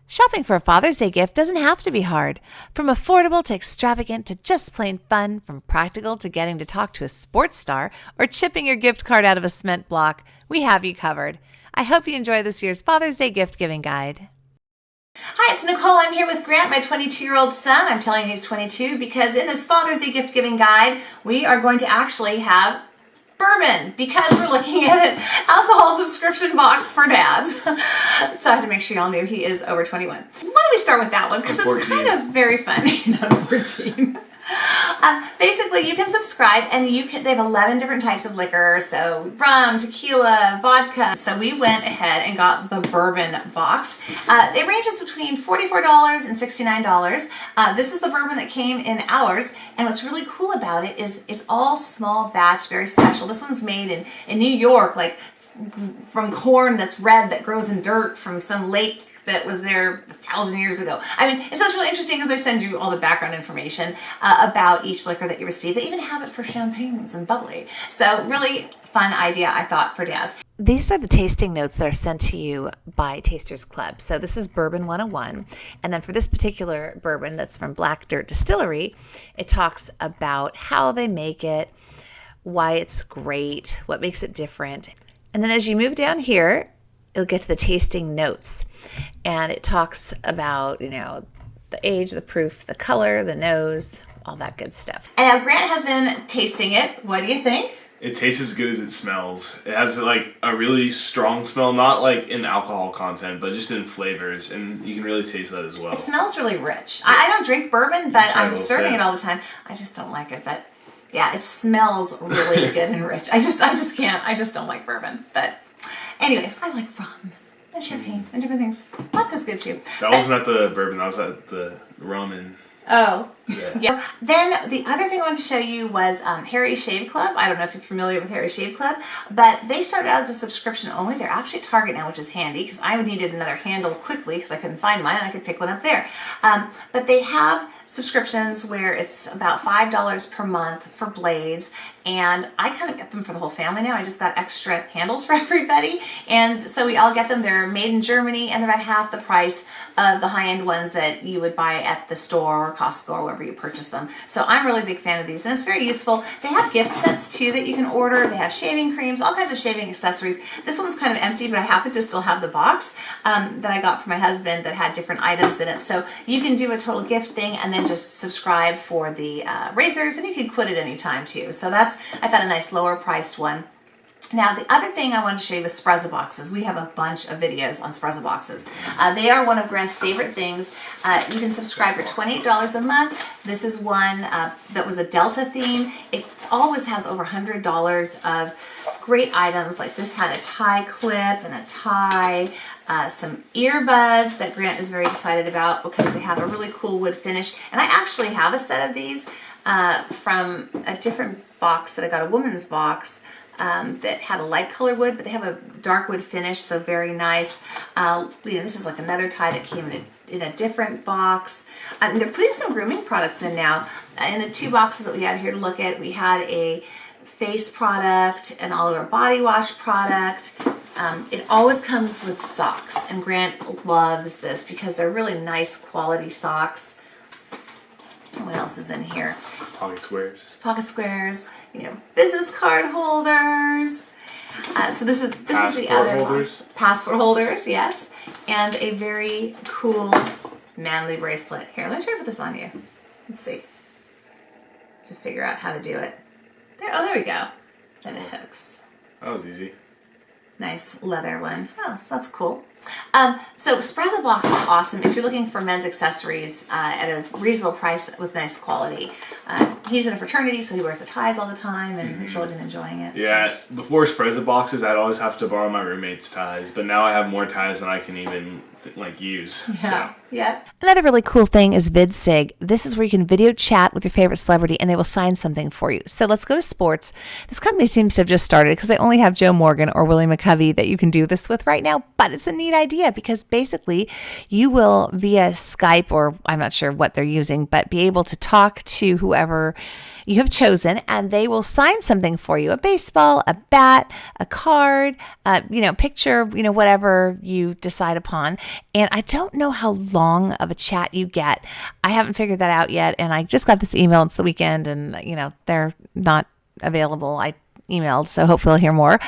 Shopping for a Father's Day gift doesn't have to be hard. From affordable to extravagant to just plain fun, from practical to getting to talk to a sports star or chipping your gift card out of a cement block, we have you covered. I hope you enjoy this year's Father's Day gift giving guide. Hi, it's Nicole. I'm here with Grant, my 22-year-old son. I'm telling you he's 22 because in this Father's Day gift giving guide, we are going to actually have bourbon because we're looking at an alcohol subscription box for dads. So I had to make sure y'all knew he is over 21. Why don't we start with that one because it's kind of very fun. Not 14. Basically, you can subscribe and they have 11 different types of liquor, so rum, tequila, vodka. So we went ahead and got the bourbon box. It ranges between $44 and $69. This is the bourbon that came in ours, and what's really cool about it is it's all small batch, very special. This one's made in New York, like from corn that's red that grows in dirt from some lake that was there 1,000 years ago. I mean, it's really interesting because they send you all the background information about each liquor that you receive. They even have it for champagnes and bubbly. So really fun idea, I thought, for dads. These are the tasting notes that are sent to you by Tasters Club. So this is Bourbon 101. And then for this particular bourbon that's from Black Dirt Distillery, it talks about how they make it, why it's great, what makes it different. And then as you move down here, you'll get to the tasting notes, and it talks about, the age, the proof, the color, the nose, all that good stuff. And now Grant has been tasting it. What do you think? It tastes as good as it smells. It has like a really strong smell, not like in alcohol content, but just in flavors, and you can really taste that as well. It smells really rich. I don't drink bourbon, but I'm serving it all the time. I just don't like it, but yeah, it smells really good and rich. I just can't. I just don't like bourbon, but anyway, I like rum and champagne and different things. Vodka's good too. That wasn't at the bourbon, that was at the rum and... Oh, yeah. Then the other thing I wanted to show you was Harry Shave Club. I don't know if you're familiar with Harry Shave Club, but they started out as a subscription only. They're actually at Target now, which is handy because I needed another handle quickly because I couldn't find mine and I could pick one up there. But they have subscriptions where it's about $5 per month for blades, and I kind of get them for the whole family now. I just got extra handles for everybody, and so we all get them. They're made in Germany, and they're about half the price of the high-end ones that you would buy at the store or Costco or wherever you purchase them. So I'm really a big fan of these, and it's very useful. They have gift sets too that you can order. They have shaving creams, all kinds of shaving accessories. This one's kind of empty, but I happen to still have the box that I got for my husband that had different items in it. So you can do a total gift thing and then just subscribe for the razors, and you can quit at any time too. So that's, I thought, a nice lower priced one. Now, the other thing I wanted to show you is Sprezza boxes. We have a bunch of videos on Sprezza boxes. They are one of Grant's favorite things. You can subscribe for $28 a month. This is one that was a Delta theme. It always has over $100 of great items. Like this had a tie clip and a tie, some earbuds that Grant is very excited about because they have a really cool wood finish. And I actually have a set of these from a different box that I got, a woman's box. That had a light color wood, but they have a dark wood finish, so very nice. This is like another tie that came in a different box. They're putting some grooming products in now. In the two boxes that we have here to look at, we had a face product, an all-over body wash product. It always comes with socks, and Grant loves this because they're really nice quality socks. What else is in here? Pocket squares. Pocket squares. Business card holders. So this is the other holders. One. Passport holders, yes. And a very cool manly bracelet. Here, let me try to put this on you. Let's see. To figure out how to do it. There we go. Then it hooks. That was easy. Nice leather one. Oh, so that's cool. So Sprezza box is awesome if you're looking for men's accessories at a reasonable price with nice quality. He's in a fraternity, so he wears the ties all the time, and he's really been enjoying it. Yeah, so. Before Sprezza boxes, I'd always have to borrow my roommate's ties, but now I have more ties than I can even use. Yeah. So. Yeah. Another really cool thing is VidSig. This is where you can video chat with your favorite celebrity and they will sign something for you. So let's go to sports. This company seems to have just started because they only have Joe Morgan or Willie McCovey that you can do this with right now, but it's a neat idea because basically you will via Skype, or I'm not sure what they're using, but be able to talk to whoever you have chosen, and they will sign something for you, a baseball, a bat, a card, picture, whatever you decide upon. And I don't know how long of a chat you get. I haven't figured that out yet. And I just got this email. It's the weekend and, they're not available. I emailed, so hopefully I'll hear more.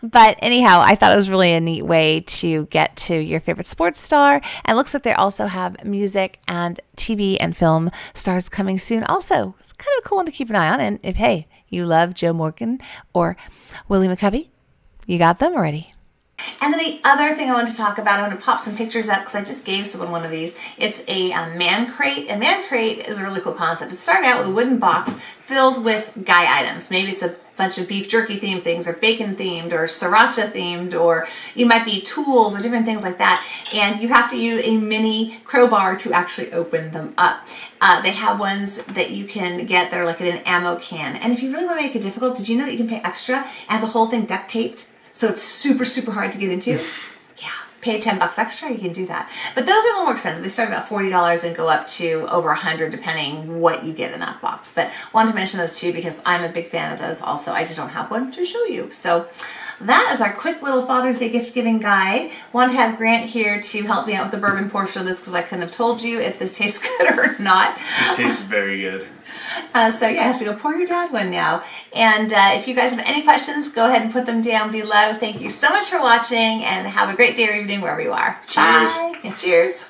But anyhow, I thought it was really a neat way to get to your favorite sports star. And it looks like they also have music and TV and film stars coming soon. Also, it's kind of a cool one to keep an eye on. And if, hey, you love Joe Morgan or Willie McCovey, you got them already. And then the other thing I wanted to talk about, I'm going to pop some pictures up because I just gave someone one of these. It's a man crate. And man crate is a really cool concept. It started out with a wooden box filled with guy items. Maybe it's a bunch of beef jerky themed things or bacon themed or sriracha themed, or it might be tools or different things like that. And you have to use a mini crowbar to actually open them up. They have ones that you can get that are like in an ammo can. And if you really want to make it difficult, did you know that you can pay extra and have the whole thing duct taped? So it's super, super hard to get into. Yeah, pay $10 extra, you can do that. But those are a little more expensive. They start about $40 and go up to over $100 depending what you get in that box. But wanted to mention those two because I'm a big fan of those also. I just don't have one to show you. So that is our quick little Father's Day gift giving guide. Want to have Grant here to help me out with the bourbon portion of this because I couldn't have told you if this tastes good or not. It tastes very good. So yeah, I have to go pour your dad one now. And if you guys have any questions, go ahead and put them down below. Thank you so much for watching and have a great day or evening wherever you are. Cheers. Bye. And cheers.